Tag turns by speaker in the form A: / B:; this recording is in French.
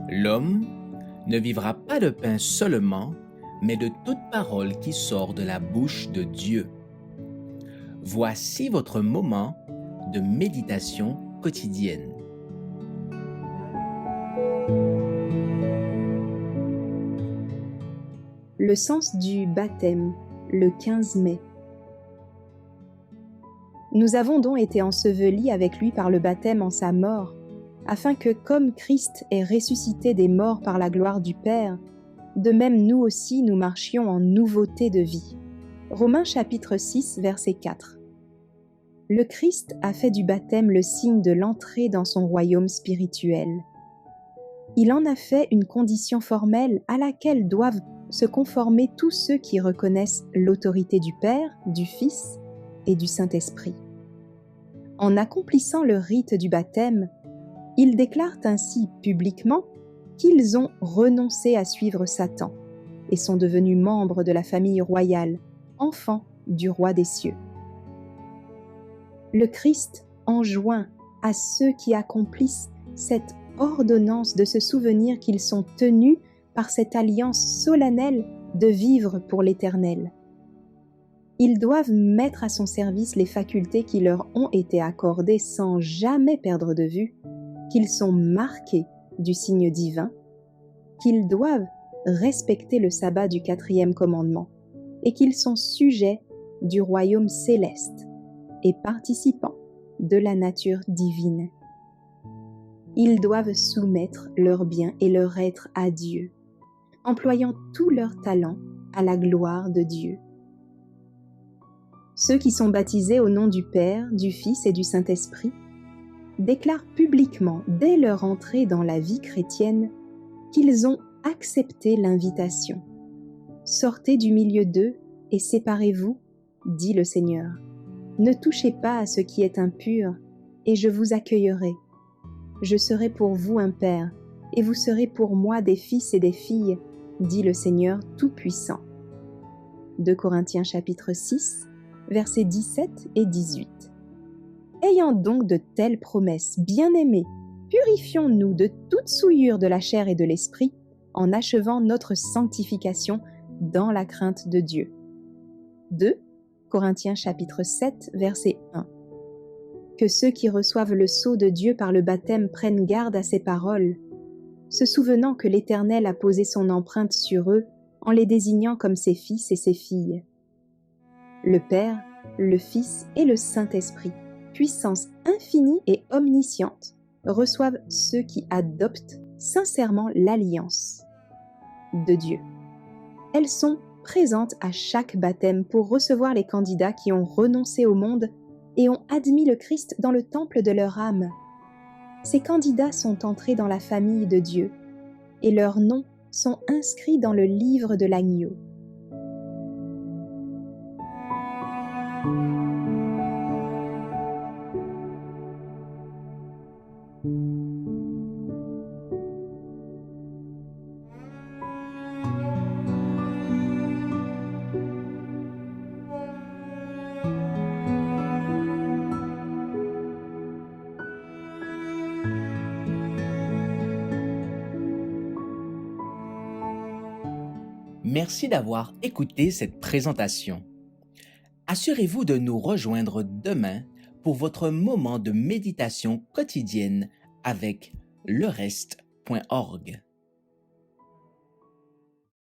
A: L'homme ne vivra pas de pain seulement, mais de toute parole qui sort de la bouche de Dieu. Voici votre moment de méditation quotidienne.
B: Le sens du baptême, le 15 mai. Nous avons donc été ensevelis avec lui par le baptême en sa mort, afin que, comme Christ est ressuscité des morts par la gloire du Père, de même nous aussi nous marchions en nouveauté de vie. Romains chapitre 6, verset 4. Le Christ a fait du baptême le signe de l'entrée dans son royaume spirituel. Il en a fait une condition formelle à laquelle doivent se conformer tous ceux qui reconnaissent l'autorité du Père, du Fils et du Saint-Esprit. En accomplissant le rite du baptême, ils déclarent ainsi publiquement qu'ils ont renoncé à suivre Satan et sont devenus membres de la famille royale, enfants du roi des cieux. Le Christ enjoint à ceux qui accomplissent cette ordonnance de se souvenir qu'ils sont tenus par cette alliance solennelle de vivre pour l'Éternel. Ils doivent mettre à son service les facultés qui leur ont été accordées sans jamais perdre de vue qu'ils sont marqués du signe divin, qu'ils doivent respecter le sabbat du 4e commandement et qu'ils sont sujets du royaume céleste et participants de la nature divine. Ils doivent soumettre leurs biens et leur être à Dieu, employant tout leur talent à la gloire de Dieu. Ceux qui sont baptisés au nom du Père, du Fils et du Saint-Esprit déclarent publiquement, dès leur entrée dans la vie chrétienne, qu'ils ont accepté l'invitation. « Sortez du milieu d'eux et séparez-vous, dit le Seigneur. Ne touchez pas à ce qui est impur, et je vous accueillerai. Je serai pour vous un père, et vous serez pour moi des fils et des filles, dit le Seigneur Tout-Puissant. » 2 Corinthiens chapitre 6, versets 17 et 18. Ayant donc de telles promesses, bien-aimés, purifions-nous de toute souillure de la chair et de l'esprit, en achevant notre sanctification dans la crainte de Dieu. 2 Corinthiens chapitre 7, verset 1. Que ceux qui reçoivent le sceau de Dieu par le baptême prennent garde à ces paroles, se souvenant que l'Éternel a posé son empreinte sur eux en les désignant comme ses fils et ses filles. Le Père, le Fils et le Saint-Esprit, puissance infinie et omnisciente, reçoivent ceux qui adoptent sincèrement l'alliance de Dieu. Elles sont présentes à chaque baptême pour recevoir les candidats qui ont renoncé au monde et ont admis le Christ dans le temple de leur âme. Ces candidats sont entrés dans la famille de Dieu et leurs noms sont inscrits dans le livre de l'agneau.
A: Merci d'avoir écouté cette présentation. Assurez-vous de nous rejoindre demain pour votre moment de méditation quotidienne avec lereste.org.